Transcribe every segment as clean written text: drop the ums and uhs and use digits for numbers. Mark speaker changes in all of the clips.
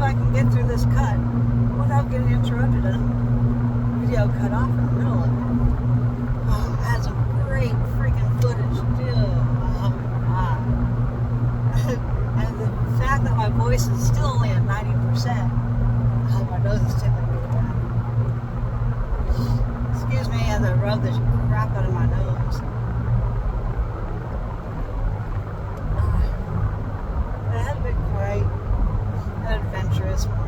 Speaker 1: I can get through this cut without getting interrupted and video cut off in the middle of it. Oh, it has some great freaking footage too. Oh my god. And the fact that my voice is still only at 90%. Oh, my nose is tickling me bad. Excuse me as I rub the crap out of my nose. It had been quite an adventurous morning.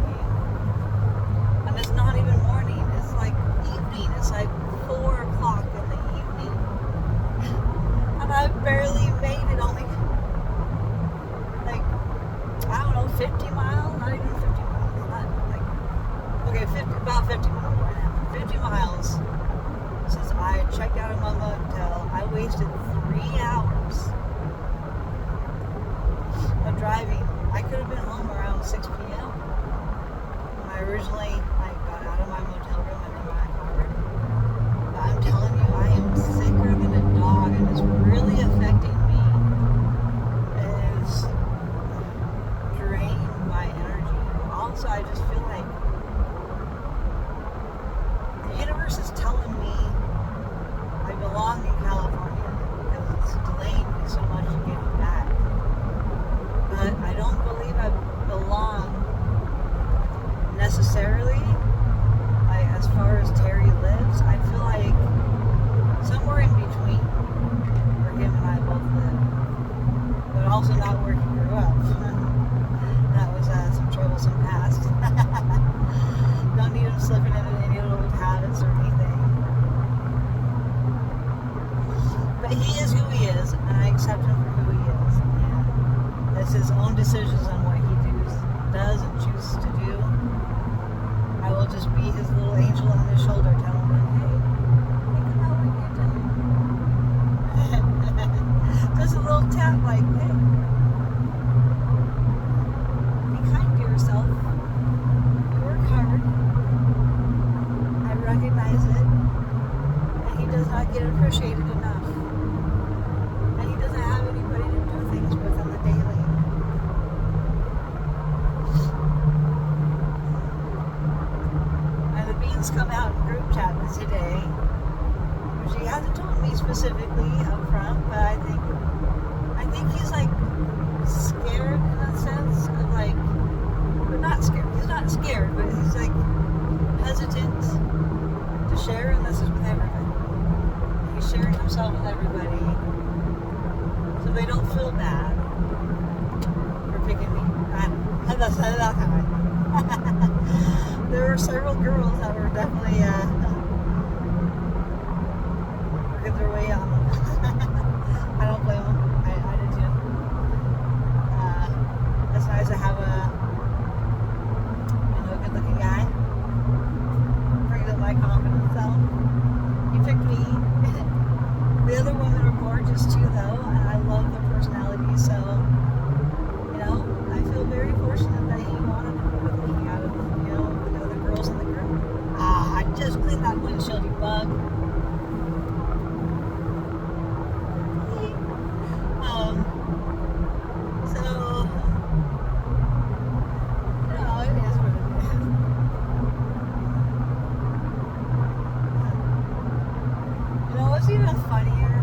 Speaker 1: And it's not even morning, it's like evening. It's like 4 o'clock in the evening. And I barely made it, only like, I don't know, 50 miles? Not even 50 miles. Not like, okay, about 50 miles right now. 50 miles since I checked out of my motel. I wasted 3 hours of driving. I could have been home around 6 p.m. when I originally got out of my motel room and in my car. But I'm telling you, I am sicker than a dog, and it's really affecting me. It is draining my energy. Also, I just feel like the universe is telling me I belong in California because it's delaying me so much to get back. But I don't believe I belong necessarily, like as far as Terry lives. I feel like somewhere in between where him and I both live, but also not where he grew up. That was some troublesome past. Don't need him slipping into any old habits or anything. But he is who he is, and I accept him for who he is. And it's his own decisions on what he does and chooses to do. I will just be his little angel on his shoulder telling him, hey, think about what you're doing. Just a little tap like, hey, be kind to yourself. You work hard. I recognize it. And he does not get appreciated enough. And he doesn't have anybody to do things with on the daily. And the beans come out in group chat today, which he hasn't told me specifically up front, but I think he's like scared in a sense of like, but not scared. He's not scared, but he's like hesitant to share, and this is with everybody. He's sharing himself with everybody, so they don't feel bad for picking me. That's how there were several girls that were definitely working their way on them. I don't blame them. I did too. It's nice to have a good-looking guy. Brings up my confidence. So he picked me. The other women are gorgeous too, though, and I love their personalities. So I feel very fortunate that he wanted to be with me out of the other girls in the group. I just cleaned that windshield, you bug. So it is what it is. What's even funnier?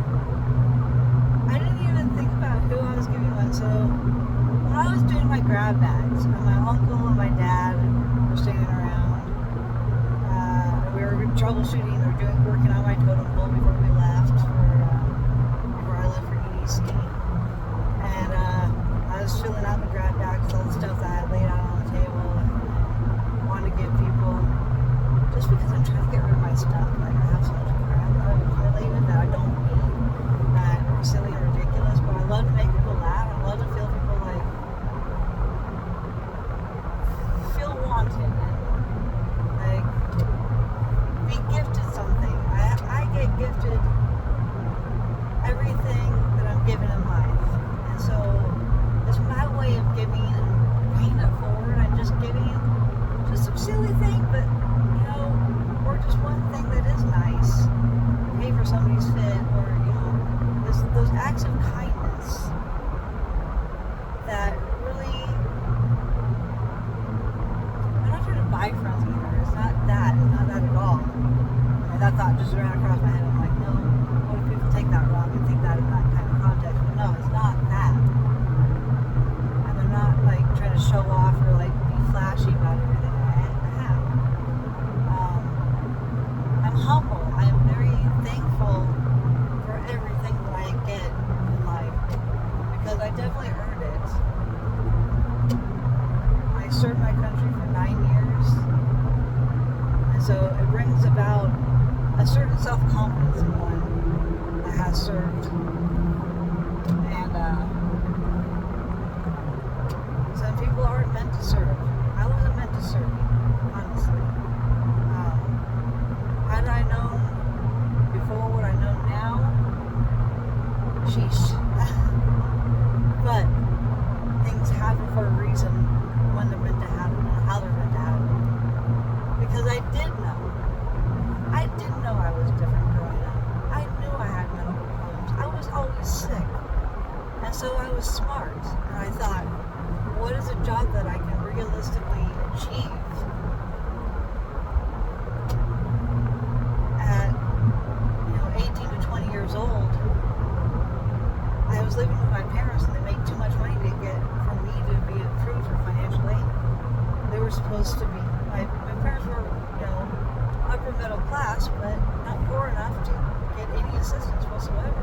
Speaker 1: I didn't even think about who I was giving one. So when I was doing my grab bags, and my uncle and my dad were standing around, we were troubleshooting or working on my totem pole before we left before I left for EDC. And I was filling out the grab bags, all the stuff that I had laid out on the table, and wanted to give people, just because I'm trying to get rid of my stuff. Like, I have so much crap that I've accumulated that I don't need, that are silly and ridiculous, but I love to make people laugh. I love to feel people like feel wanted and like be gifted something. I get gifted everything that I'm given in life, and so it's my way of giving and paying it forward. I'm just giving just some silly thing, but or just one thing that is nice. Pay for somebody's fit, or those acts ran across my head. I'm like, no, what if people take that wrong and think that in that kind of context? But no, it's not that. And they're not like trying to show off or like be flashy about everything I have. I'm humble. I'm very thankful for everything that I get in life because I definitely earned it. I served my country for 9 years, and so it brings about a certain self-confidence in one that has served. And some people aren't meant to serve. I wasn't meant to serve, honestly. Had I known before what I know now, sheesh. But things happen for a reason when they're meant to happen and how they're meant to happen. Because I did know. I didn't know I was different growing up. I knew I had medical problems. I was always sick. And so I was smart. And I thought, what is a job that I can realistically achieve? At 18 to 20 years old, I was living with my parents and they made too much money to get for me to be approved for financial aid. They were supposed to be, my parents were, upper middle class, but not poor enough to get any assistance whatsoever.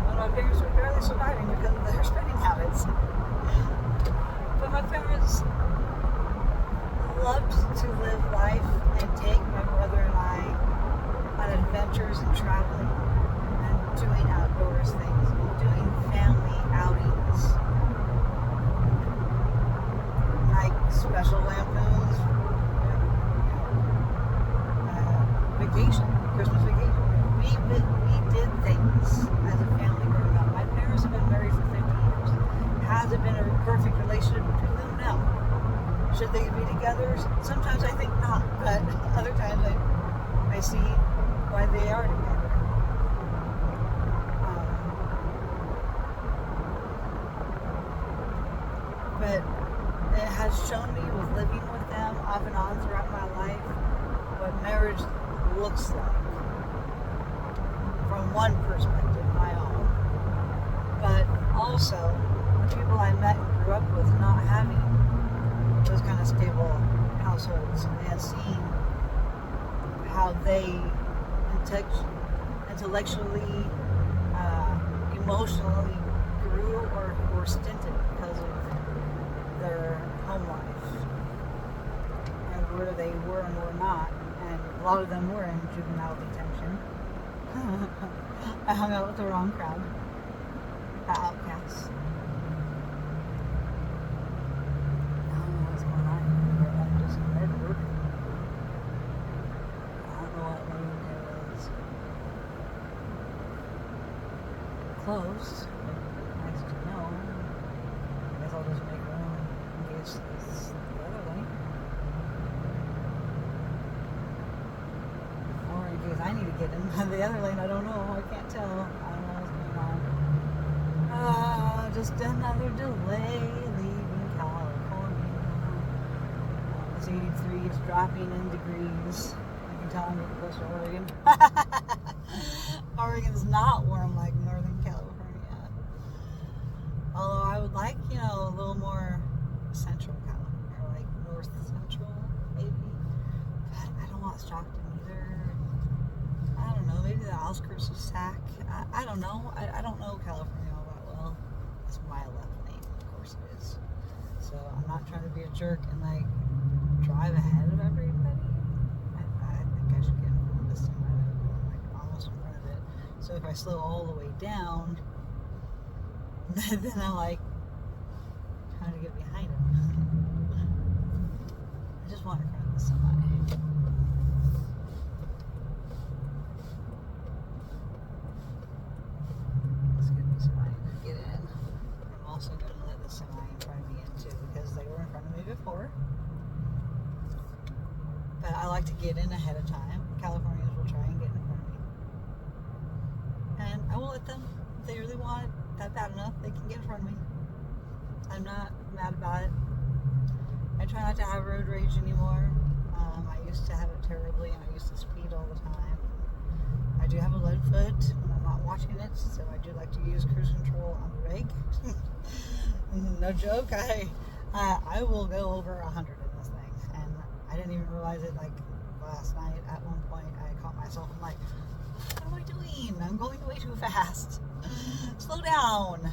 Speaker 1: And my parents were barely surviving because of their spending habits. But my parents loved to live life and take my brother and I on adventures and traveling and doing outdoors things and doing family outings like special lampoons, vacation, Christmas vacation. We did things as a family growing up. My parents have been married for 50 years. Has it been a perfect relationship between them? No. Should they be together? Sometimes I think not, but other times I see why they are together. But it has shown me with living with them off and on throughout my life what marriage looks like from one perspective, my own. But also the people I met and grew up with not having those kind of stable households and seeing how they intellectually, emotionally grew or were stinted because of their home life and where they were and were not. And a lot of them were in juvenile detention. I hung out with the wrong crowd, the outcasts. I don't know what's going on here. I'm just murdered. I don't know what lane it is. Closed. Nice to know. I guess I'll just make room in case it's the other lane. Or in case I need to get in the other lane. I don't know. I can't tell. I don't know what's going on. Just another delay leaving California. It's 83. It's dropping in degrees. I can tell I'm getting close to Oregon. Oregon's not warm like Northern California. Although I would like, a little more central California, or like north central, maybe. But I don't want Stockton either. I don't know, maybe the outskirts of Sac. I don't know. I don't know California all that well. It's my left lane, of course it is. So I'm not trying to be a jerk and drive ahead of everybody. I think I should get in front of this thing right now. I'm almost in front of it. So if I slow all the way down, then I'm trying to get behind him. I just want in front of the semi. Let's get the semi to get in. I'm also going to let the semi in front of me in too because they were in front of me before. But I like to get in ahead of time. Californians will try and get in front of me. And I will let them, if they really want it that bad enough, they can get in front of me. I'm not mad about it. I try not to have road rage anymore. I used to have it terribly and I used to speed all the time. I do have a lead foot when I'm not watching it, so I do like to use cruise control on the rig. No joke, I will go over 100 in this thing, and I didn't even realize it. Like last night, at one point, I caught myself. I'm like, what am I doing? I'm going way too fast. Slow down.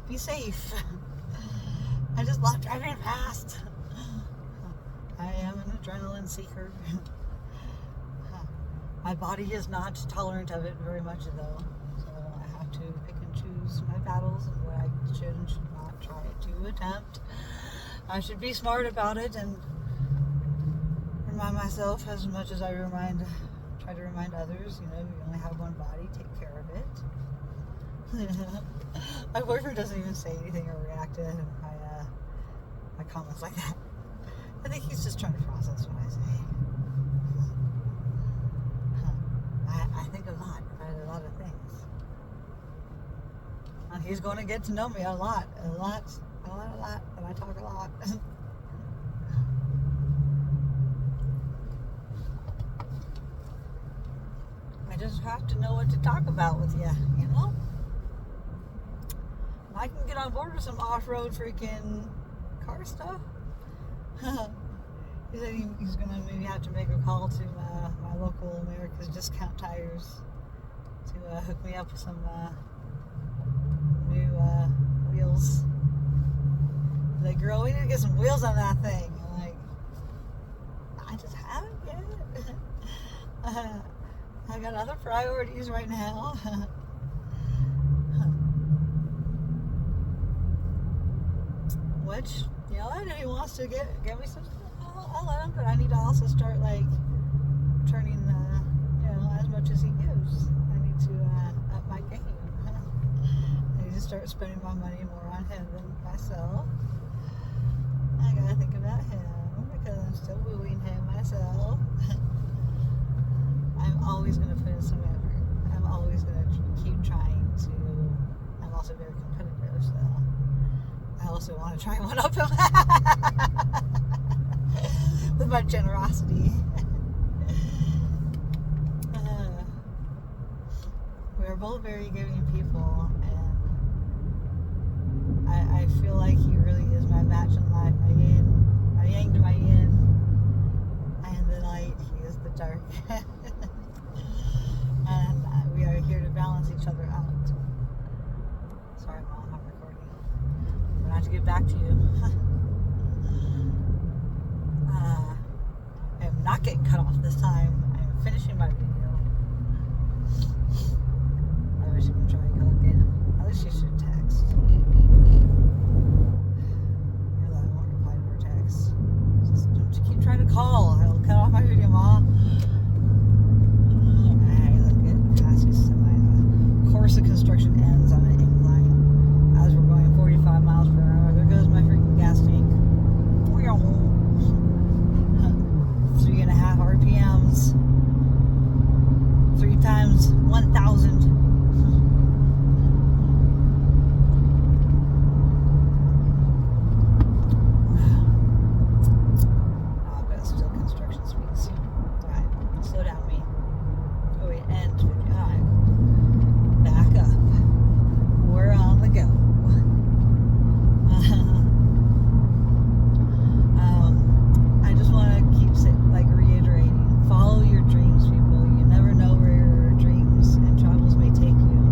Speaker 1: Be safe. I just love driving fast. I am an adrenaline seeker. My body is not tolerant of it very much, though. So I have to pick and choose my battles and what I should and should not try to attempt. I should be smart about it and remind myself as much as I try to remind others, you only have one body, take care of it. My boyfriend doesn't even say anything or react to my comments like that. I think he's just trying to process what I say. I think a lot about a lot of things. And he's going to get to know me a lot. And I talk a lot. I just have to know what to talk about with you, I can get on board with some off-road freaking car stuff. He said he's going to maybe have to make a call to my local America's Discount Tires to hook me up with some new wheels. Like, girl, we need to get some wheels on that thing. I'm like, I just haven't yet. I got other priorities right now. Which, I know he wants to get me some stuff. I'll let him, but I need to also start, turning, as much as he gives. I need to up my game. I need to start spending my money more on him than myself. I gotta think about him, because I'm still wooing him myself. I'm always gonna put in some effort. I'm always gonna keep trying to. I'm also very competitive, so I also want to try one up him with my generosity. We're both very giving people, and I feel like he really is my match in life. My yang to my yin. I am the light, he is the dark. And we are here to balance each other out. Sorry, Mom, I'm recording. I'm going to have to get back to you. I am not getting cut off this time. I am finishing my video. I wish you could try and call again. At least you should text. Really, I won't reply to her text. Just don't keep trying to call. I will cut off my video, Mom. Of course, the construction ends on an incline as we're going 45 miles per hour. There goes my freaking gas tank. 3.5 RPMs. 3 times 1,000. But still construction speeds. Alright, slow down me. Oh wait, and 55. Back up. We're on the go. I just want to keep reiterating, follow your dreams, people. You never know where your dreams and travels may take you.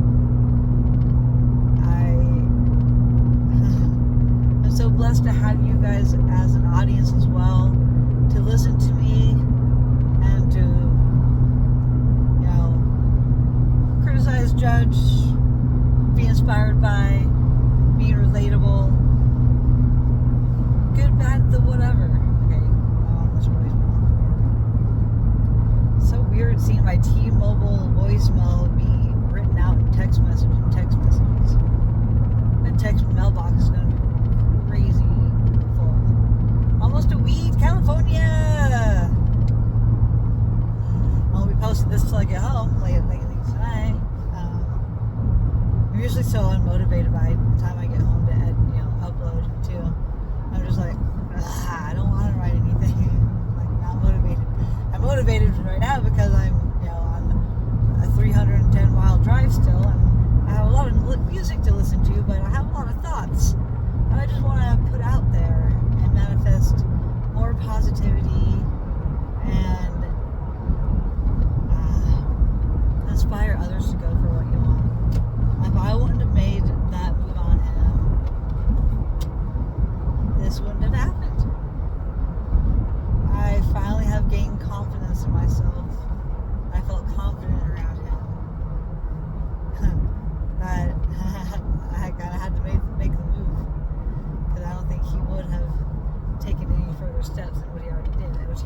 Speaker 1: I'm so blessed to have you guys as an audience as well, to listen to me and to criticize, judge, be inspired by, be relatable, good, bad, the whatever. Okay, that's really small. So weird seeing my T-Mobile voicemail be written out in text messages. My text mailbox is going to be crazy full. Almost a week, California! I'll be posting this till I get home late tonight. I'm usually so unmotivated by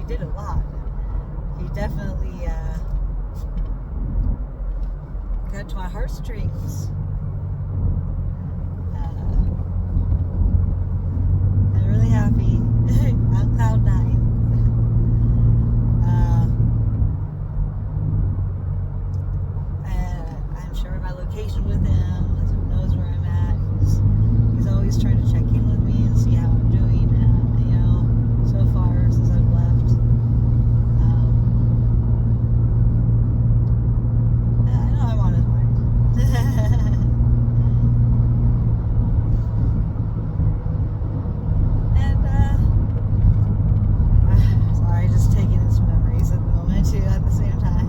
Speaker 1: did a lot. He definitely got to my heartstrings. I'm really happy. I'm cloud nine. And I'm sharing my location with him, so he knows where I'm at. He's always trying to check in with me and see how I'm doing, so far since I've left. I know I'm on his mind. And, sorry, just taking in some memories at the moment, too, at the same time.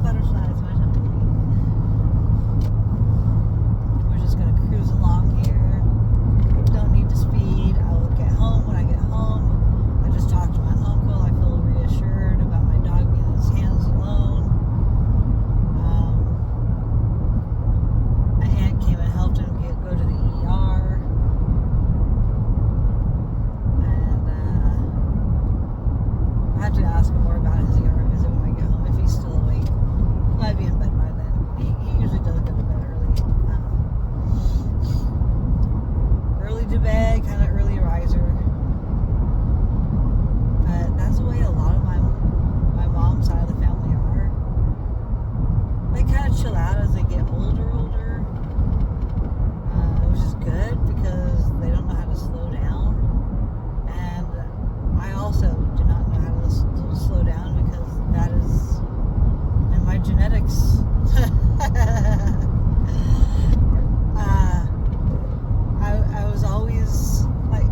Speaker 1: Butterflies, my tummy. We're just going to cruise along here. Don't need to speed. I will get home when I get home. I just talked to my uncle. I feel reassured about my dog being in his hands alone. My aunt came and helped him go to the ER. And I have to ask him more about his ER visit when I get home, if he's still awake. He might be in bed by then. He usually does go to bed early. Early to bed, kind of early riser. But that's the way a lot of my mom's side of the family are. They kind of chill out as they get older, which is good because they don't know how to slow down. And I also do not know how to slow down because that is in my genetics. I was always like,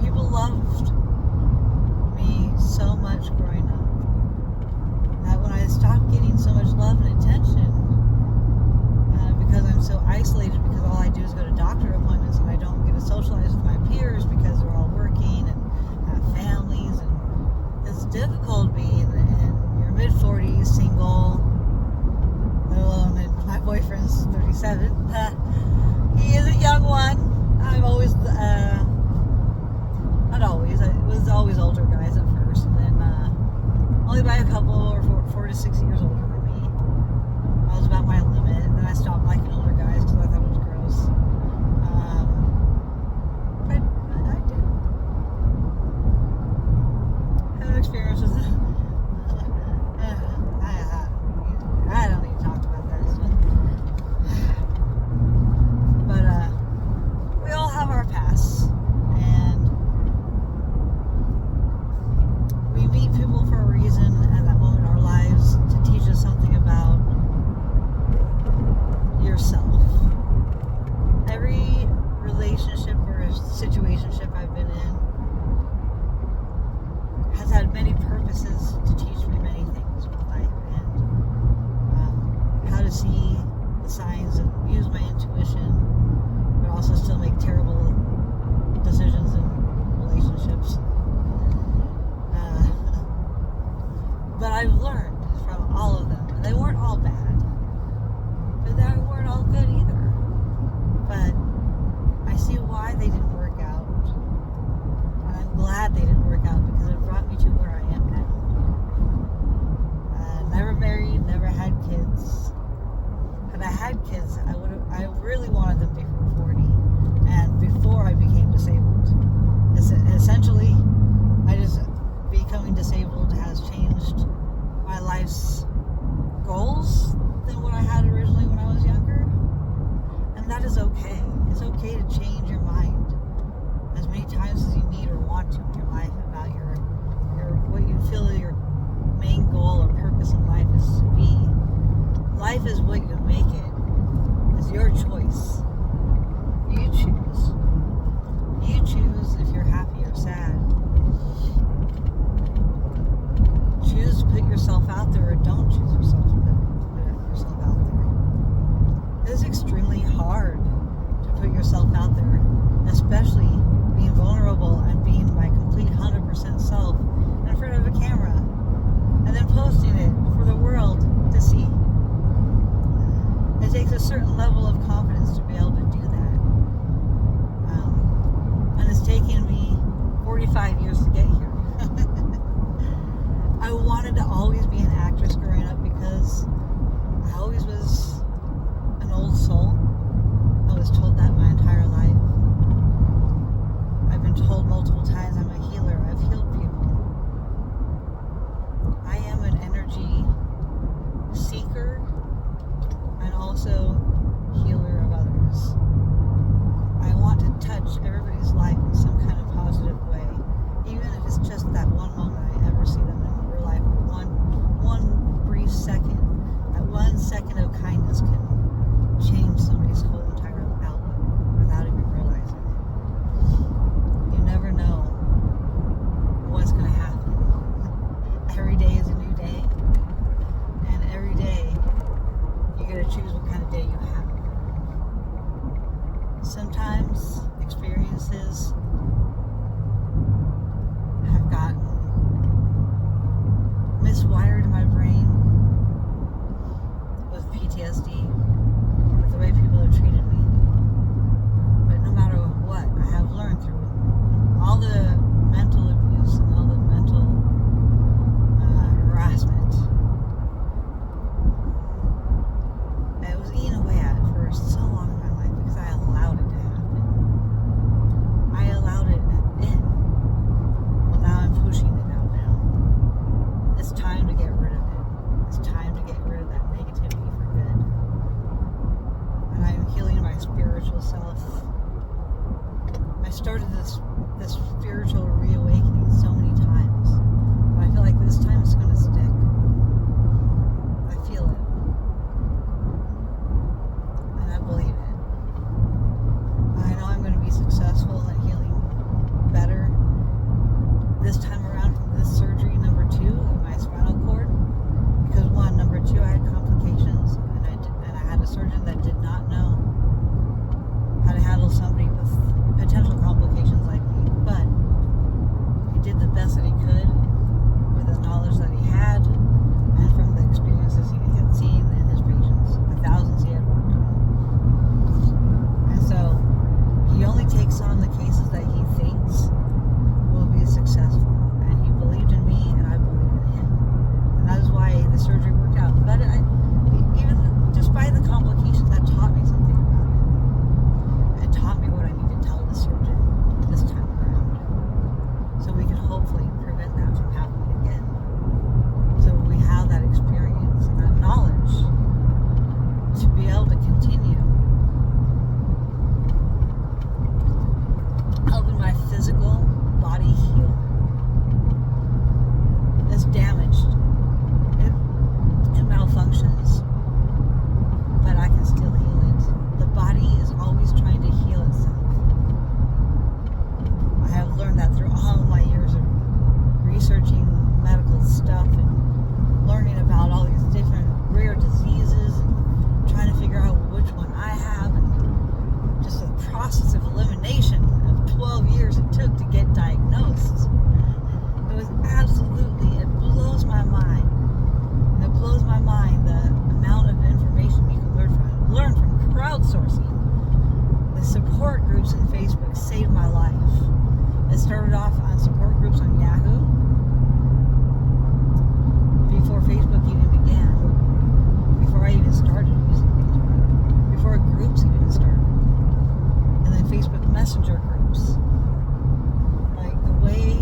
Speaker 1: people loved me so much growing up that when I stopped getting so much love and attention, because I'm so isolated, because all I do is go to doctor appointments and I don't get to socialize with my peers because they're all working and have families, and it's difficult being in your mid-40s, single, let alone, and my boyfriend's 37. He is a young one. I'm always, not always, it was always older guys at first, and then only by a couple, or 4 to 6 years older than me. I was about my limit, and then I stopped liking older guys because I thought it was gross. But I did have an experience with it. I don't need to talk about that stuff. But we all have our pasts, and we meet people for a reason at that moment in our lives to teach us something about yourself. Every relationship or situationship I've been in has had many purposes to teach me many things in life, and how to see the signs and use my intuition, but also still make terrible decisions in relationships. But I've learned from all of them, and they weren't all bad, but they weren't all good either. But I see why they didn't work out, and I'm glad they didn't work out because it brought me to where I am now. Never married, never had kids. Had I had kids, I really wanted them before 40 and before I became disabled. Essentially, becoming disabled has changed my life's goals than what I had originally when I was younger. And that is okay. It's okay to change your mind as many times as you need or want to in your life about your what you feel your main goal or purpose in life is to be. Life is what you make it. It's your choice. You choose. You choose if you're happy or sad. Choose to put yourself out there, or don't choose yourself to put yourself out there. It is extremely hard to put yourself out there, especially being vulnerable and being my complete 100% self in front of a camera, and then posting it for the world to see. It takes a certain level of confidence to be able to do that. And it's taken me 45 years to get here. I wanted to always be an actress growing up because I always was an old soul. I was told that my entire life. I've been told multiple times I'm a healer. I've healed people. I am an energy seeker and also healer of others. I want to touch everybody's life in some kind of positive way, even if it's just that one moment I ever see them in real life. One brief second, that 1 second of kindness can change somebody's whole entire outlook without even realizing it. You never know what's going to happen. Every day is a new day, and every day you get to choose what kind of day you have. Sometimes experiences have gotten miswired in my brain with PTSD, with the way people have treated me. But no matter what, I have learned through all the mental abuse and all the mental harassment. It was eating away at it for so long in my life because I allowed it to happen. I allowed it in. Well, now I'm pushing it out now. It's time to get rid of it. It's time to get rid of that negativity for good. And I'm healing my spiritual self. I started this spiritual reawakening so many times, but I feel like this time it's going to stick. I feel it. And I believe it. I know I'm going to be successful in healing better this time around from this surgery, number 2, of my spinal cord. Because number 2, I had complications, and I had a surgeon that did not know how to handle somebody with potential complications like me. But he did the best that he could with the knowledge that he had and from the experiences he had seen in his patients, the thousands he had worked on. And so he only takes on the cases that he thinks will be successful. And he believed in me, and I believed in him. And that is why the surgery worked out. But even despite the complications, that taught me something about it. It taught me what I need to tell the surgeon this time around, so we can hopefully prevent that from happening again. So we have that experience and that knowledge to be able to continue helping my physical body heal. It's damaged. It malfunctions, but I can still heal it. The body is always trying to heal itself. I have learned that through all my years of researching medical stuff and learning about all these different rare diseases and trying to figure out which one I have, and just the process of elimination of 12 years it took to get diagnosed. It was absolutely, it blows my mind. It blows my mind the amount of information you can learn from crowdsourcing. The support groups in Facebook saved my life. It started off on support groups on Yahoo before Facebook even began, before I even started using Facebook, before groups even started, and then Facebook Messenger groups. Like the way,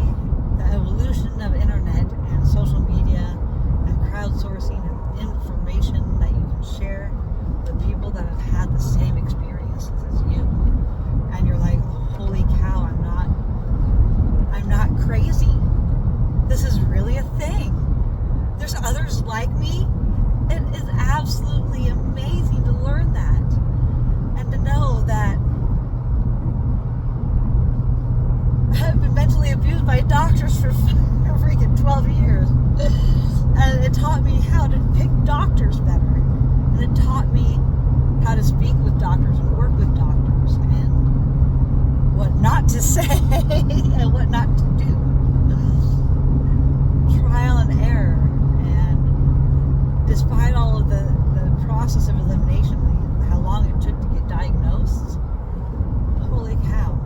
Speaker 1: the evolution of internet and social media and crowdsourcing and information that you can share with people that have had the same experiences as you, and you're like, holy cow, I'm not crazy. This is really a thing. There's others like me. It is absolutely amazing to learn that and to know that I've been mentally abused by doctors for freaking 12 years. And it taught me how to pick doctors better. And it taught me how to speak with doctors and work with doctors and what not to say and what not to do. Trial and error. And despite all of the process of elimination, how long it took to get diagnosed, holy cow.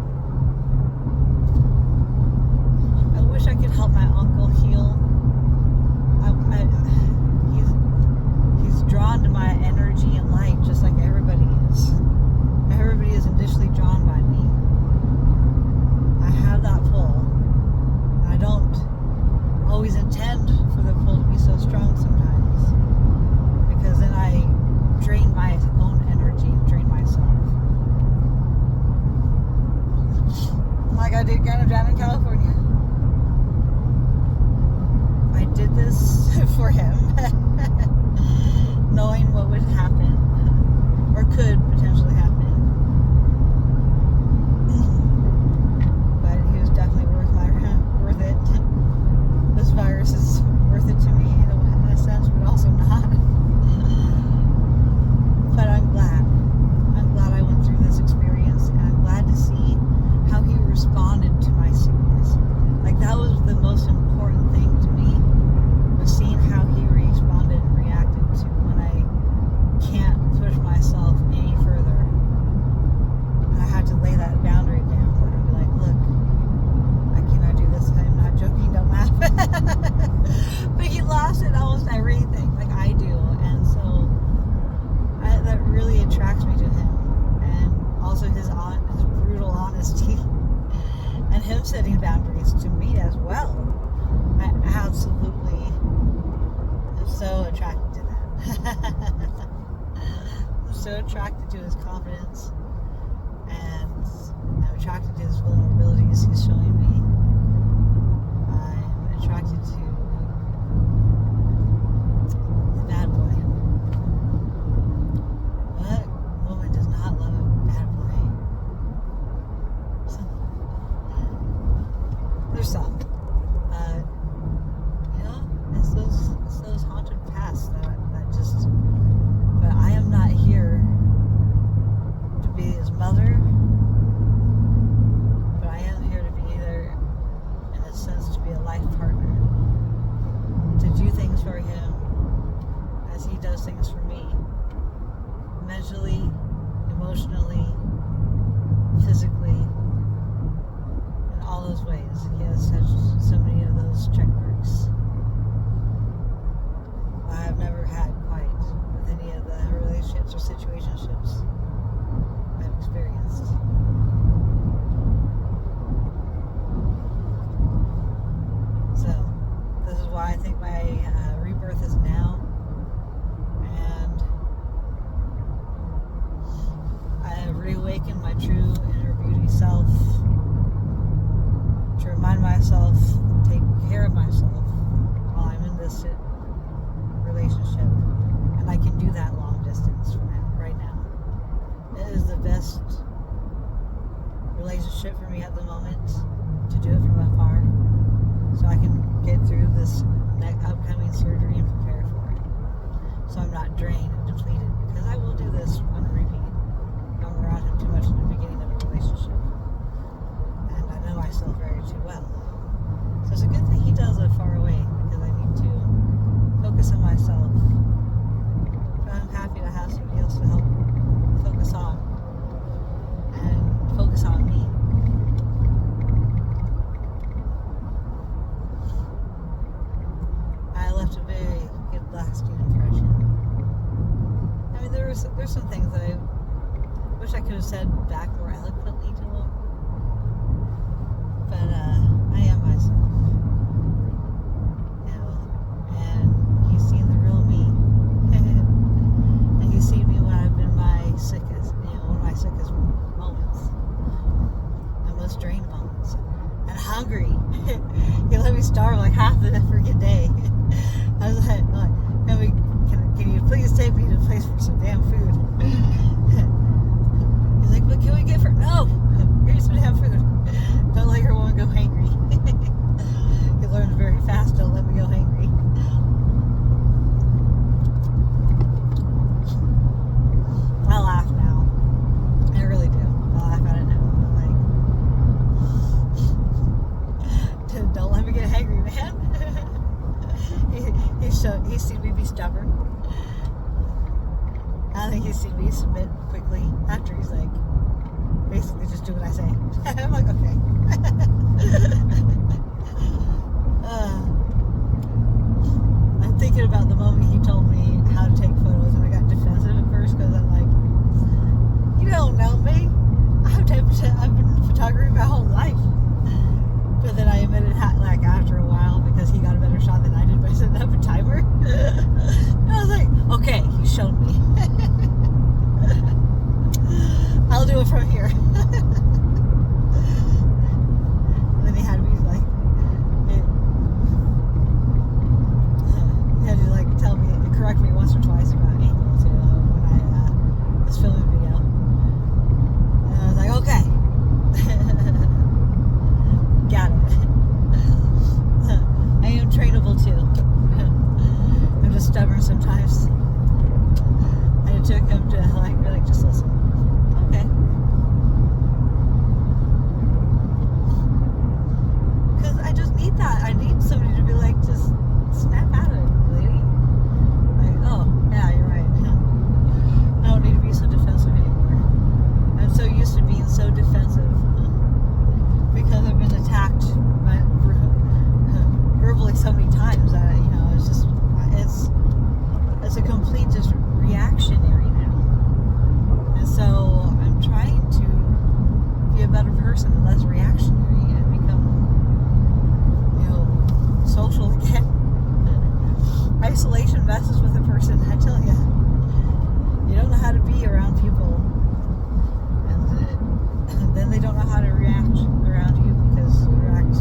Speaker 1: I'm in California. I did this for him, knowing what would happen, or could potentially happen. But he was definitely worth it. This virus is worth it to me in a sense, but also not. But I'm glad. I'm glad I went through this experience, and I'm glad to see how he responded to my sickness. Like, that was the most important thing to me, was seeing how he responded and reacted to when I can't push myself any further. And I had to lay that boundary down and be like, look, I cannot do this. I'm not joking, don't laugh. But he laughs at almost everything, like I do, and so that really attracts me to him. And also his brutal honesty, and him setting boundaries to me as well. I absolutely am so attracted to that. I'm so attracted to his confidence, and I'm attracted to his vulnerabilities he's showing me. I'm attracted to the bad boy. What woman does not love a bad boy? There's some. It's those haunted pasts that just. But I am not here to be his mother. But I am here to be there, in a sense, to be a life partner. To do things for him as he does things for me. Mentally, emotionally, physically, in all those ways. He has so many of those check marks. I've never had quite with any of the relationships or situationships I've experienced. So, this is why I think my rebirth is now. And I have reawakened my true inner beauty self to remind myself, take care of myself while I'm in this relationship. And I can do that long distance right now. It is the best relationship for me at the moment, to do it from afar, so I can get through this upcoming surgery and prepare for it. So I'm not drained and depleted, because I will do this on repeat. I'm around him too much in the beginning of a relationship, and I know myself very too well. So it's a good thing he does it far away, because I need to focus on myself. But I'm happy to have somebody else to help focus on, and focus on me. I left a very good lasting impression. I mean, there's some things that I wish I could have said back more eloquently to him, but I am myself, and he's seen the real me, and he's seen me when I've been my sickest, one of my sickest moments, my most drained moments, and hungry. He let me starve like half the freaking day. I was like, can you please take me to a place for some damn food? He's like, but can we get no, here's some damn food. Don't let your woman go hangry. He learned very fast, don't let me go hangry. I laugh now. I really do. I laugh at it now. I'm like, don't let me get hangry, man. He's seen me be stubborn. I think he's seen me submit quickly after he's like, basically just do what I say. I'm like, okay. I'm thinking about the moment he told me how to take photos, and I got defensive at first, because I'm like, you don't know me. I've been photography my whole life. But then I admitted, like, after a while, because he got a better shot than I did by setting up a timer. And I was like, okay, he showed me. I'll do it from here. And then he person and less reactionary and become, social again. Isolation messes with a person, I tell you. You don't know how to be around people, and then they don't know how to react around you because you act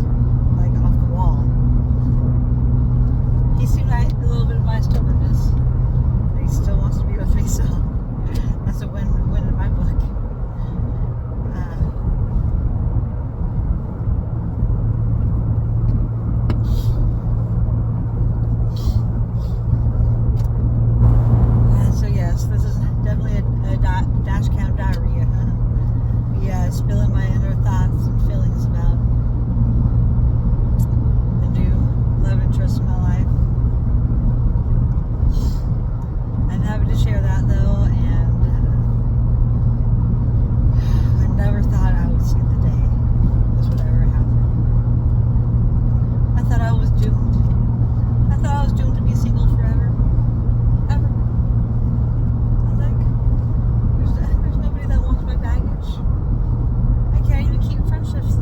Speaker 1: like off the wall. He seemed like a little bit of my stubbornness. He still wants to be with me, so that's a win-win in my book. So yes, this is definitely a Dashcam diarrhea. Spilling my inner thoughts and feelings about the new love interest in my life. I'm happy to share that though, and I never thought I would see the day this would ever happen. I thought I was doomed. I thought I was doomed to be single forever. Ever. I was like, there's nobody that wants my baggage. I can't even keep friendships.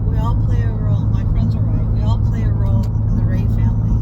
Speaker 1: We all play a role. My friends are right. We all play a role in the Ray family.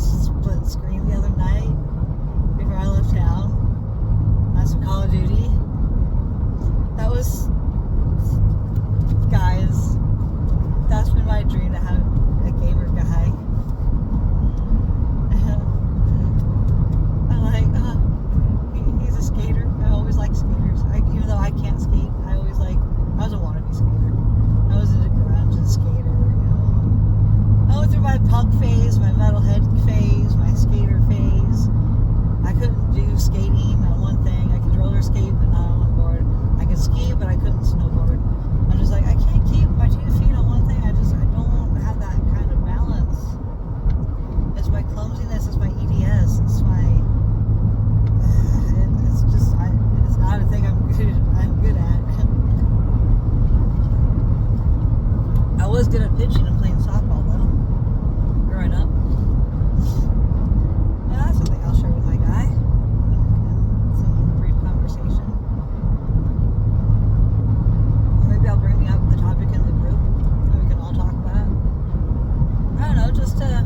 Speaker 1: split screen the other night before I left town. That's some Call of Duty. That was, guys, that's been my dream to have a gamer guy. I'm like, he's a skater. I always liked skaters. Even though I can't skate, I was a wannabe skater. I was into grunge and skater, I went through my punk phase, my metalhead phase, my skater phase. I couldn't do skating on one thing. I could roller skate, but not on one board. I could ski, but I couldn't snowboard. I'm just like, I can't keep my 2 feet on one thing. I don't have that kind of balance. It's my clumsiness. It's my EDS. It's my. It's not a thing I'm good at. I was good at pitching and playing softball though, growing up. Yeah, that's something I'll share with my guy. Some brief conversation. Or maybe I'll bring up the topic in the group and we can all talk about it. I don't know, just to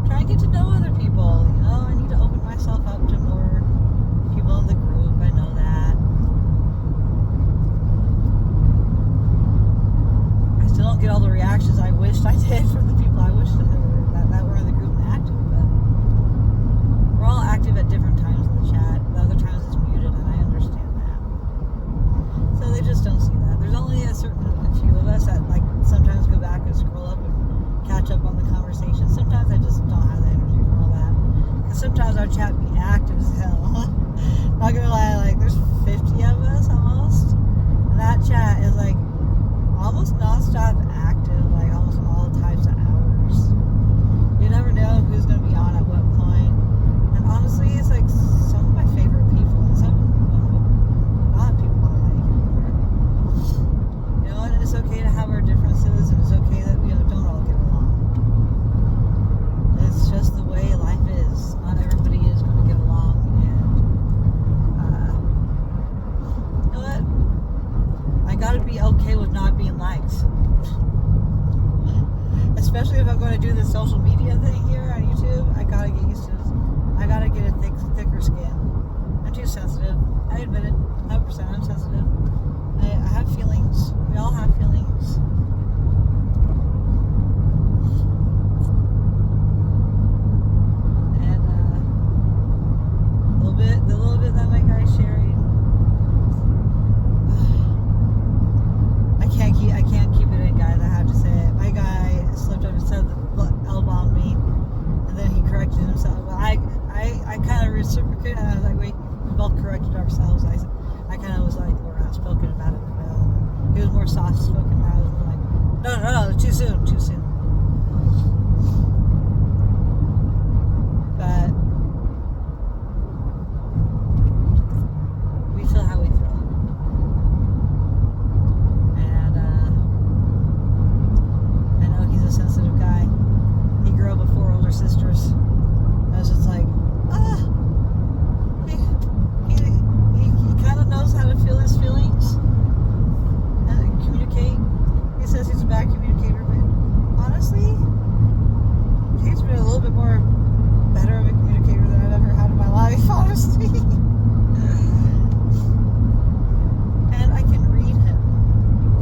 Speaker 1: try and get to know other people. I need to open myself up to more people in the group. I know that. I still don't get all the reactions I wished I did from the people I wished that were in the group and active, but we're all active at different times in the chat. The other times it's muted, and I understand that. So they just don't see that. There's only a few of us that sometimes go back and scroll up and catch up on the conversation. Sometimes I just don't have the energy for all that. Because sometimes our chat be active as hell. Not gonna lie, there's 50 of us almost. And that chat is almost non-stop active, almost all types of hours. You never know who's gonna be on at what point. And honestly, it's some of my favorite people and some not people I like anymore. And it's okay to have our differences, and it's okay that we don't all get along. It's just the way life is. Not everybody is going to get along, and you know what? I gotta be okay with not being liked. Especially if I'm going to do this social media thing here on YouTube, I gotta get used to this. I gotta get a thicker skin. I'm too sensitive. I admit it. 100%. I'm sensitive. I have feelings. We all have feelings. And the little bit that my guy's sharing, I can't keep it in, guys. I have to say it. My guy slipped up and said L-bombed me, and then he corrected himself. Well, I kind of reciprocated, and I was like, wait, we both corrected ourselves. I kind of was more outspoken about it. He was more soft-spoken, and I was more no, too soon. But we feel how we feel. And I know he's a sensitive guy. He grew up with 4 older sisters. I was just he kind of knows how to feel his feelings and communicate. He says he's a bad communicator, but honestly, he's been a little bit more better of a communicator than I've ever had in my life, honestly. And I can read him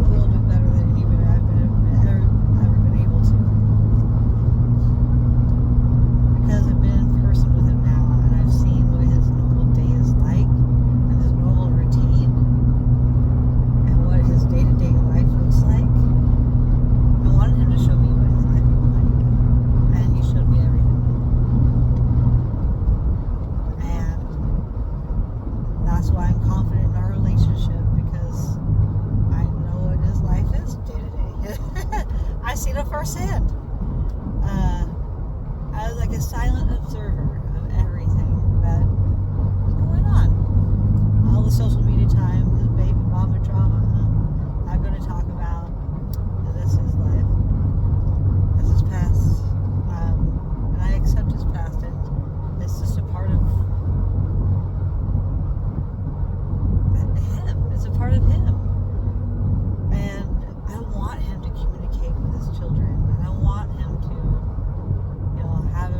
Speaker 1: a little bit better than anybody I've ever been able to. Because I've been in person with him now, and I've seen what his normal day is like, and his normal routine, and what his day-to-day life looks like. I wanted him to show me what his life looked like, and he showed me everything. And that's why I'm confident in our relationship, because I know what his life is day-to-day. I've seen it firsthand. I was a silent observer of everything that was going on. All the social media time, his baby mama drama, not going to talk about. This is his life. This is past. And I accept his past, and it's just a part of him. It's a part of him. And I want him to communicate with his children. And I want him to have a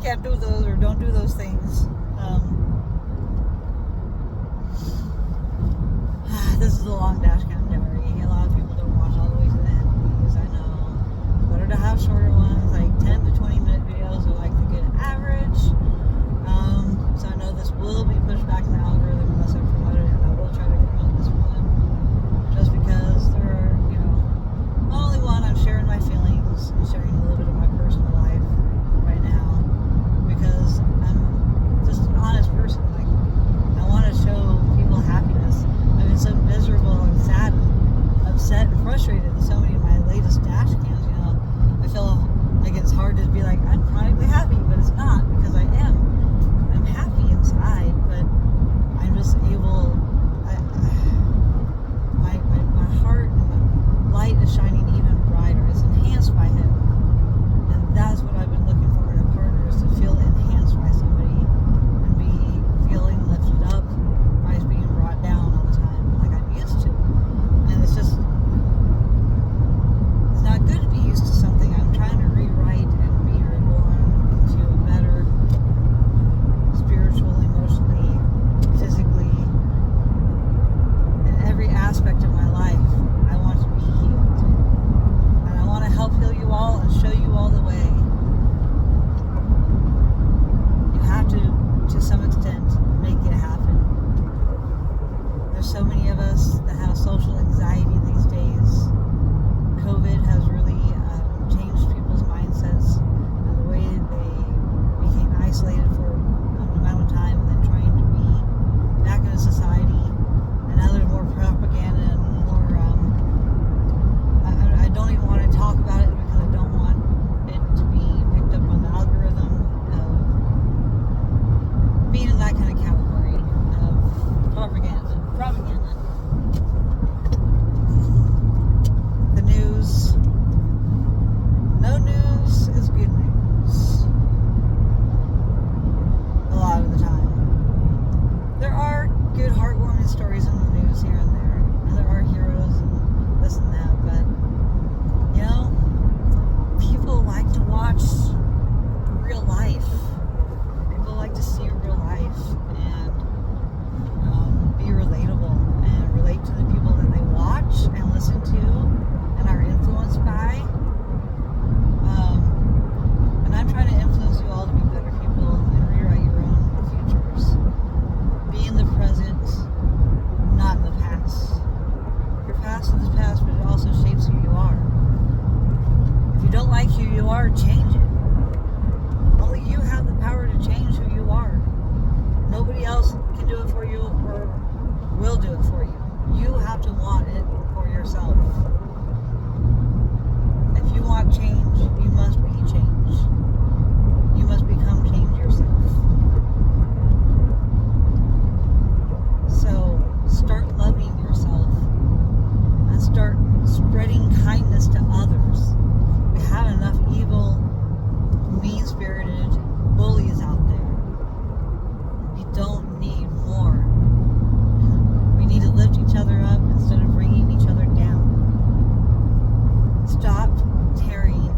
Speaker 1: can't do those or don't do those things. This is a long Dashcam diary. A lot of people don't watch all the way to the end of these, I know. It's better to have shorter ones, like 10 to 20 minute videos are like the good average. So I know this will be pushed back in the algorithm unless I promote it, and I will try to promote this one. Just because there are, not only one, I'm sharing my feelings and sharing a little bit of my personal life right now. Because I'm just an honest person. Like, I want to show people happiness. I've been so miserable and sad and upset and frustrated in so many of my latest dash cams, I feel like it's hard to be like, I'm chronically happy, but it's not, because I am. I'm happy inside, but I'm just able, my heart and the light is shining even brighter. It's enhanced by him. And that's what I've been looking for in a partner, is to feel enhanced by somebody and be feeling lifted up, by being brought down all the time like I'm used to. And it's just, it's not good to be used to something. I'm trying to rewrite and be reborn into a better spiritually, emotionally, physically, in every aspect of my life. I want to be healed. And I want to help heal you all and show you all the way. You have to some extent, make it happen. There's so many of us that have social anxiety these days. COVID has really changed people's mindsets and the way they became isolated for an amount of time and then trying to be back in society. And now there's more propaganda and more, I don't even want to talk about it because I don't want it to be picked up on the algorithm of being in that kind of category of propaganda. The news. No news is good news. A lot of the time. There are good, heartwarming stories in the news here and there. And there are heroes and this and that. But, people like to watch real life. People like to see real life and be relatable and relate to the people that they watch and listen to and are influenced by. And I'm trying to influence you all to be better people and rewrite your own futures. Be in the present, not in the past. Your past is the past, but it also shapes who you are. If you don't like who you are, change it. Only you have the power to change who you are. Nobody else can do it for you or will do it for you. You have to want it for yourself. If you want change, you must be change. You must become change yourself. So start loving yourself and start spreading kindness to others. We have enough evil, mean-spirited bullies out there. We don't need more. We need to lift each other up instead of bringing each other down. Stop tearing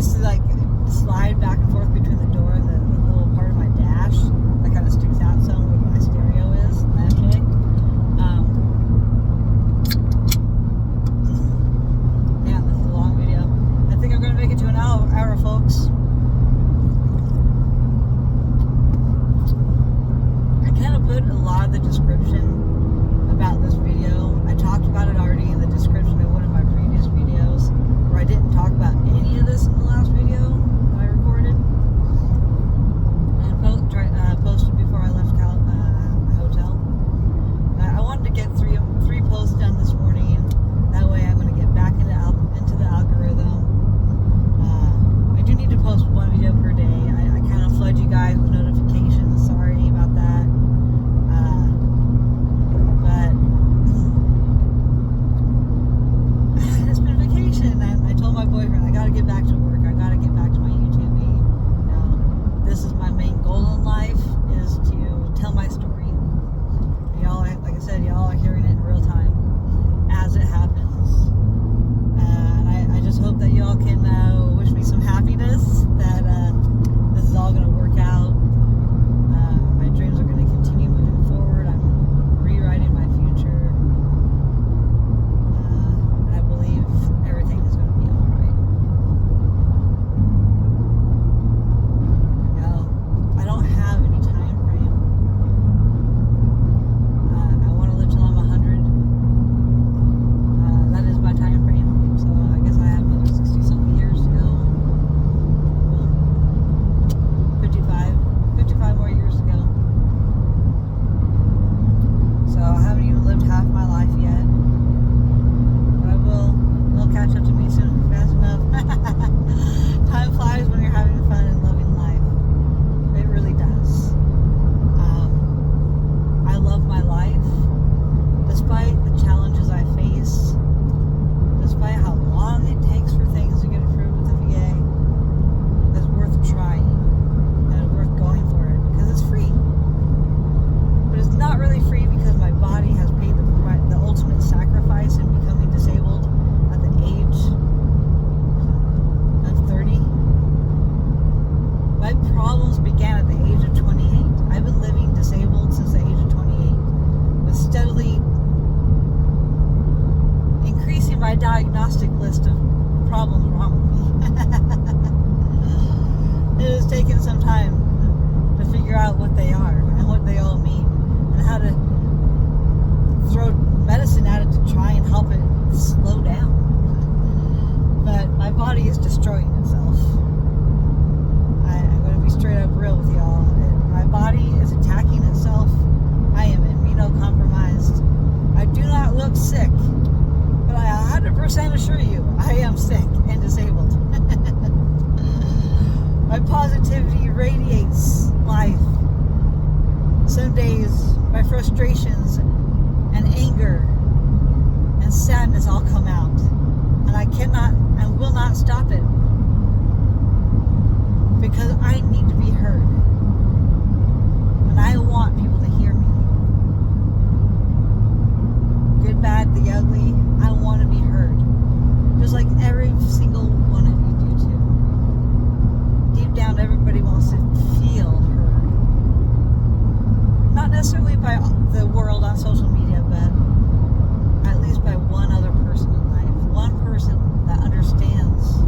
Speaker 1: used to like slide back and forth between the door and the little part of my dash that kind of sticks out some where my stereo is, the FJ. Yeah, this is a long video. I think I'm going to make it to an hour, folks. I kind of put a lot of the description about this video. I talked about it already in the description of one of my previous videos, where I didn't talk about any of this in the last video that I recorded and posted before I left my hotel. I wanted to get three posts done this morning. That way I'm going to get back into the algorithm. I do need to post one video per day. I kind of flood you guys with notifications. Sorry about that. But it's been vacation. I told my boyfriend I got to get back to work. I got to get back to my YouTubing. You know, this is my main goal in life, is to tell my story. Y'all, like I said, y'all are hearing it in real time as it happens. And I just hope that y'all can wish me some happiness, that this is all going to work out. My dreams are going to continue moving forward. I'm rewriting my future. And I believe everything is going to be alright. I don't have any time frame. I want to live till I'm 100. That is my time frame. So I guess I have another 60-something years to go. 55 more years to go. So I haven't even lived half my life yet. But I will. It'll catch up to me soon, fast enough. Time flies when you're having fun and loving life. It really does. I love my life. Despite the challenges I face, despite how long it takes for things to get approved with the VA, it's worth trying. And it's worth going for it because it's free. But it's not really free because my body has paid the ultimate sacrifice in becoming disabled at the age of 30. My problems began at the age of 28. I've been living disabled since the age of 28, with steadily increasing my diagnostic list of problems wrong with me. It has taken some time to figure out what they are and what they all mean, and how to throw medicine at it to try and help it slow down. But my body is destroying itself. I'm going to be straight up real with y'all. My body is attacking itself. I am immunocompromised. I do not look sick, but I 100% assure you I am sick and disabled. My positivity radiates life. Some days my frustrations and anger and sadness all come out, and I cannot and will not stop it, because I need to be heard, and I want people to hear me. Good, bad, the ugly, I want to be heard, just like every single one of you do too. Deep down, everybody wants to feel heard. Not necessarily by the world on social media, but at least by one other person in life. One person that understands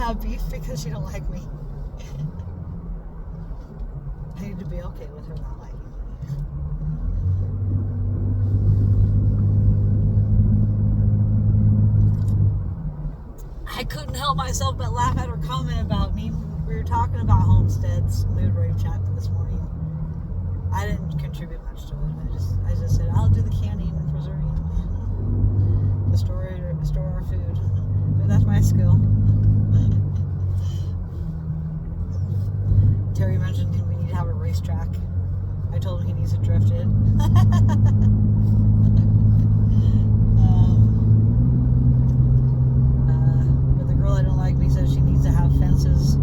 Speaker 1: have beef because she don't like me. I need to be okay with her not liking me. I couldn't help myself but laugh at her comment about me. We were talking about homesteads, mood rave chat this morning. I didn't contribute much to it. I just said I'll do the canning and preserving, the store our food. But that's my skill. Terry mentioned we need to have a racetrack. I told him he needs to drift it. But the girl I don't like me says she needs to have fences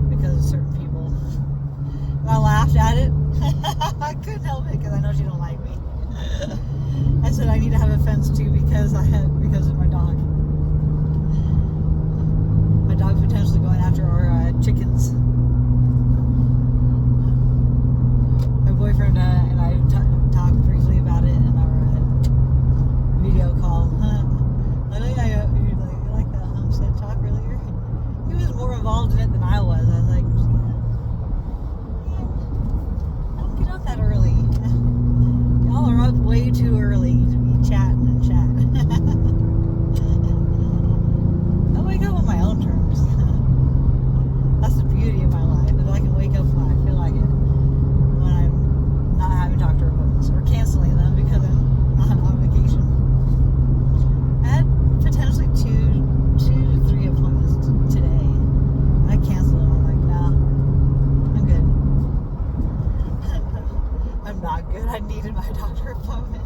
Speaker 1: because of certain people. And I laughed at it. I couldn't help it because I know she don't like me. I said I need to have a fence too because of my dog. My dog potentially going after our chickens. My boyfriend and I talked briefly about it in our video call. I know you like that homestead talk earlier. He was more involved in it than I was. I was like, I don't get up that early. Y'all are up way too early to be chatting and chatting. I wake up on my own terms. That's the beauty of my life. Is I can wake up when I feel like it. When I'm not having doctor appointments or canceling them because I'm on vacation. I had potentially two to three appointments today. I canceled them. I'm like, nah, I'm good. I'm not good. I needed my doctor appointment.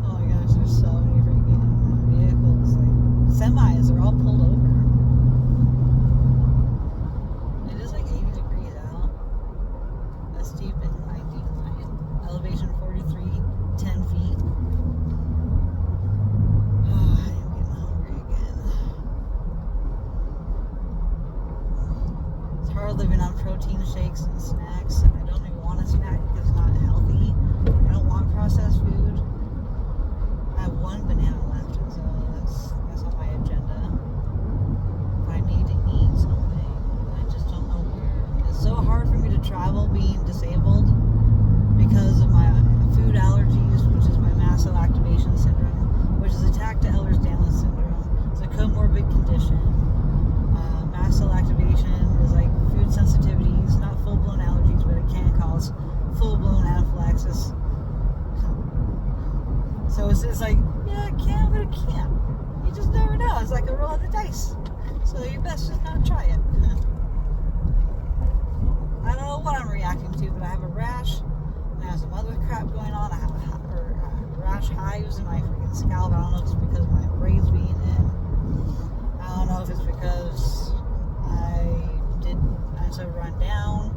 Speaker 1: Oh my gosh, there's so many freaking vehicles. Like semis are all pulled over. It is like 80 degrees out. A steep incline, decline. Elevation 43, 10 feet. Oh, I am getting hungry again. It's hard living on protein shakes and snacks. I don't even want a snack because it's not healthy. I don't want processed food. I have one banana left, and so that's on my agenda. If I need to eat something, I just don't know where. It's so hard for me to travel being disabled because of my food allergies, which is my mast cell activation syndrome, which is attacked to Ehlers-Danlos syndrome. It's a comorbid condition. Mast cell activation is like food sensitivities, not full-blown allergies, but it can cause full-blown anaphylaxis. So it's like, yeah, it can, but it can't. You just never know. It's like a roll of the dice. So you best just not try it. I don't know what I'm reacting to, but I have a rash, and I have some other crap going on. I have rash hives in my freaking scalp. I don't know if it's because of my braids being in. I don't know if it's because I had to run down.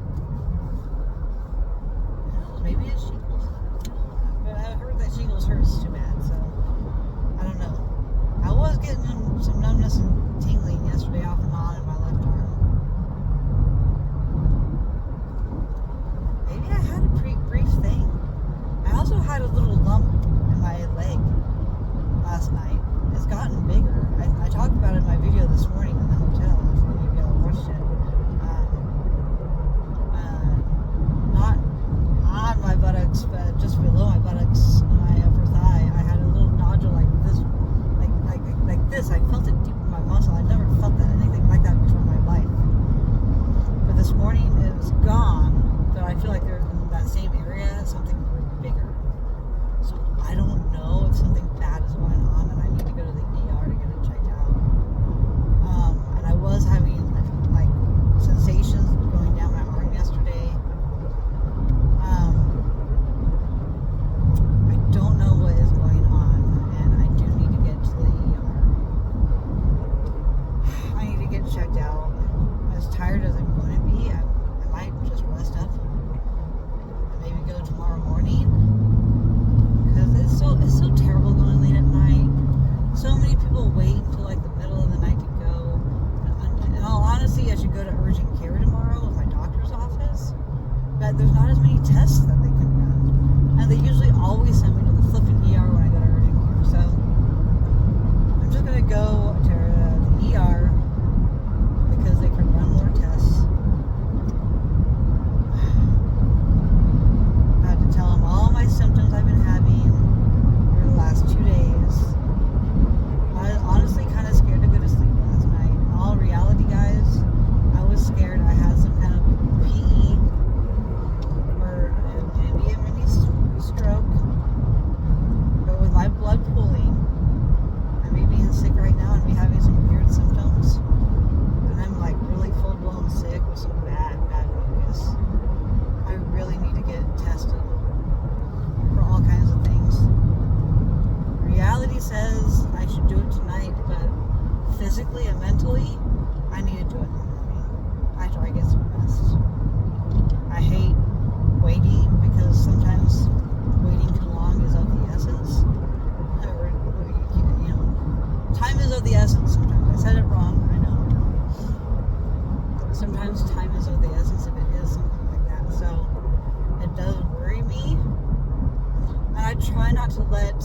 Speaker 1: Maybe it's shingles. But I heard that shingles hurts too bad, so I don't know. I was getting some numbness and tingling yesterday off and on in my left arm. Maybe I had a brief thing. I also had a little lump in my leg last night. It's gotten bigger. I talked about it in my video this morning in the hotel. If any of y'all watched it. Not on my buttocks, but just below my buttocks, my upper thigh. I had a little nodule like this, like this. I felt it deep in my muscle. I never felt anything like that before in my life. But this morning it was gone. But I feel like there's in that same area something bigger. So I don't know if something bad is going on, and I need to go to the ER to get it checked out. And I was having like sensations going down my arm yesterday. I don't know what is going on, and I do need to get to the ER. I need to get checked out. As tired as I'm going to be, I might just rest up and maybe go tomorrow morning, because it's so terrible going late at night. So many people wait until like the middle of the night to go. In all honesty, I should go to urgent care tomorrow with my doctor's office, but there's not as many tests that they can run, and they usually always send me to the flipping ER when I go to urgent care. So I'm just gonna go to the ER Ideally, I need to do it in the morning after I get some rest. I hate waiting because sometimes waiting too long is of the essence. Time is of the essence sometimes. I said it wrong, I know. Sometimes time is of the essence if it is something like that. So it does worry me. And I try not to let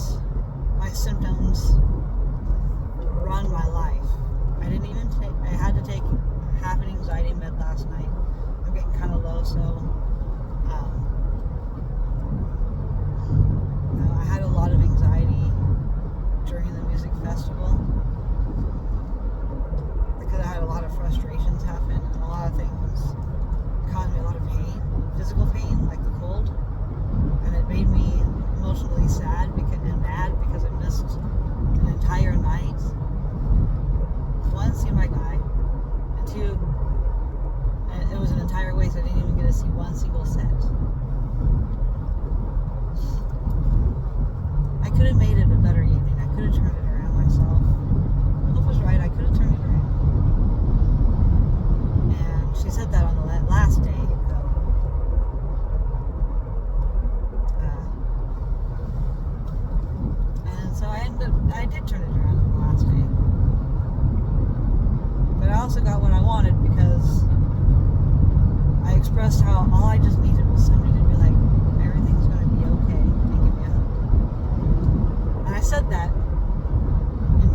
Speaker 1: my symptoms run my life. I had to take half an anxiety med last night. I'm getting kind of low, so I had a lot of anxiety during the music festival because I had a lot of frustrations happen and a lot of things caused me a lot of pain, physical pain, like the cold, and it made me emotionally sad and mad because I missed an entire night. One, seeing my guy, and two, it was an entire waste. I didn't even get to see one single set. I could have made it a better evening. I could have turned it around myself. Hope was right. I could have turned it around. And she said that on the last day. And so I did turn it around on the last day. But I also got what I wanted because I expressed how all I just needed was somebody to be like, everything's going to be okay, and give me a hug. And I said that, and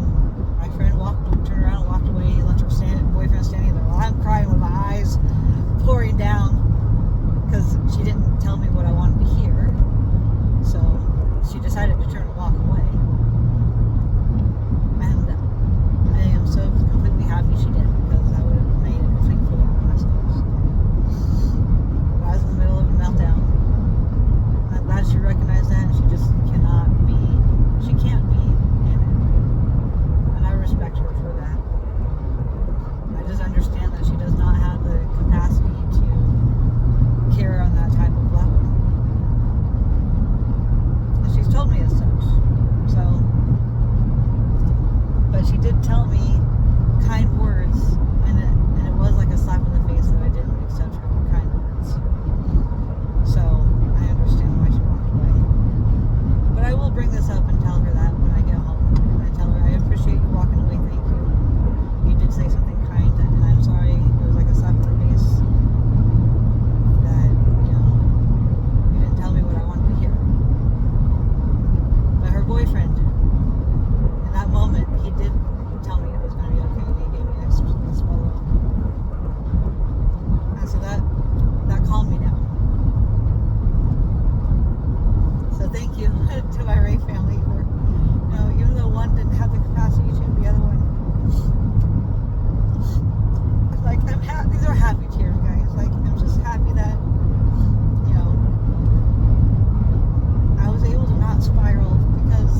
Speaker 1: my friend turned around and walked away. He left her boyfriend standing there while I'm crying with my eyes pouring down because she didn't tell me what I wanted to hear. So she decided to turn and walk away. And I am so completely happy she did because I would have made a complete fool of myself. So. But I was in the middle of a meltdown. I'm glad she recognized that, and she just can't be in it. And I respect her for that. I just understand that she does not have the capacity to care on that type of level. And she's told me as such. So, but she did tell me kind words, and it was like a slap in the face that I didn't accept her kind words. So I understand why she walked away. But I will bring this up and tell her that when I get home. And I tell her, I appreciate you walking away, thank you. You did say something kind, and I'm sorry it was like a slap in the face that, you didn't tell me what I wanted to hear. But her boyfriend, in that moment, he did tell me it was going to be okay. He gave me a small loan. And so that calmed me down. So thank you to my Ray family for, even though one didn't have the capacity to, the other one, like, I'm happy. These are happy tears, guys. Like, I'm just happy that, I was able to not spiral because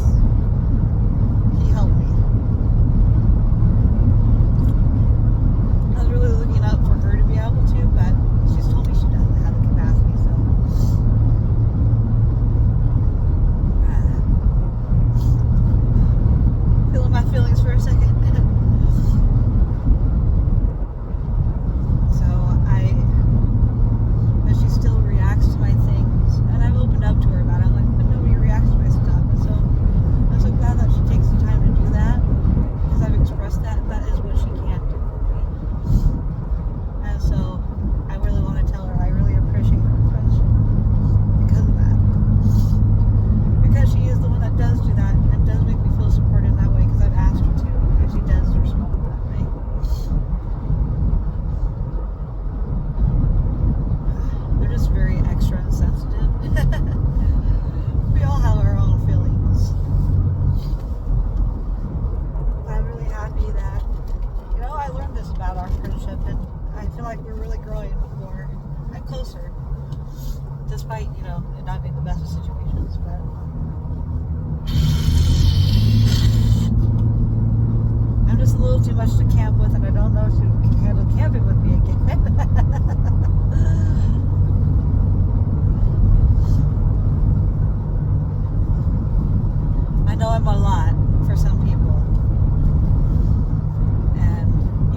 Speaker 1: he helped me. I was really looking up for her to be able to, but she's told me she doesn't have the capacity, so. Feeling my feelings for a second. But she still reacts to my things, and I've opened up to her about it. I'm like, but nobody reacts to my stuff, and so I'm so glad that she takes the time to do that, because I've expressed that is what she can do for me. And so I really want to tell her I really appreciate her friendship because of that, because she is the one that does do that and does make me feel supported in that way, because I've asked her to, and she does respond that way. They're just very extra and sensitive. We all have our own feelings. I'm really happy that, I learned this about our friendship, and I feel like we're really growing more and closer, despite, it not being the best of situations, but I'm just a little too much to camp with, and I don't know if she can handle camping with me again. I know I'm a lot for some people, and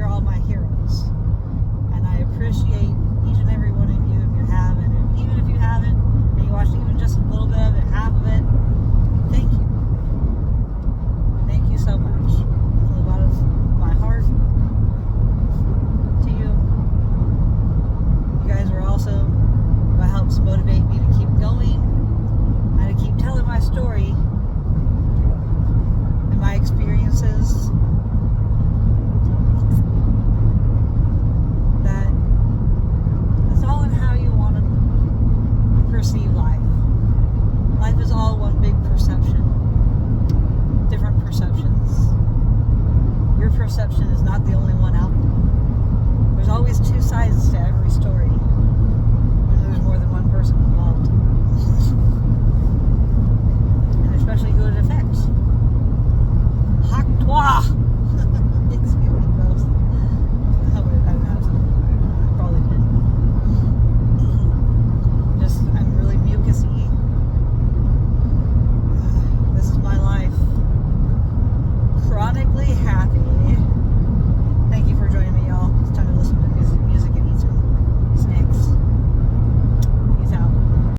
Speaker 1: you're all my heroes. And I appreciate each and every one of you if you haven't. And even if you haven't, and you watched even just a little bit of it, half of it,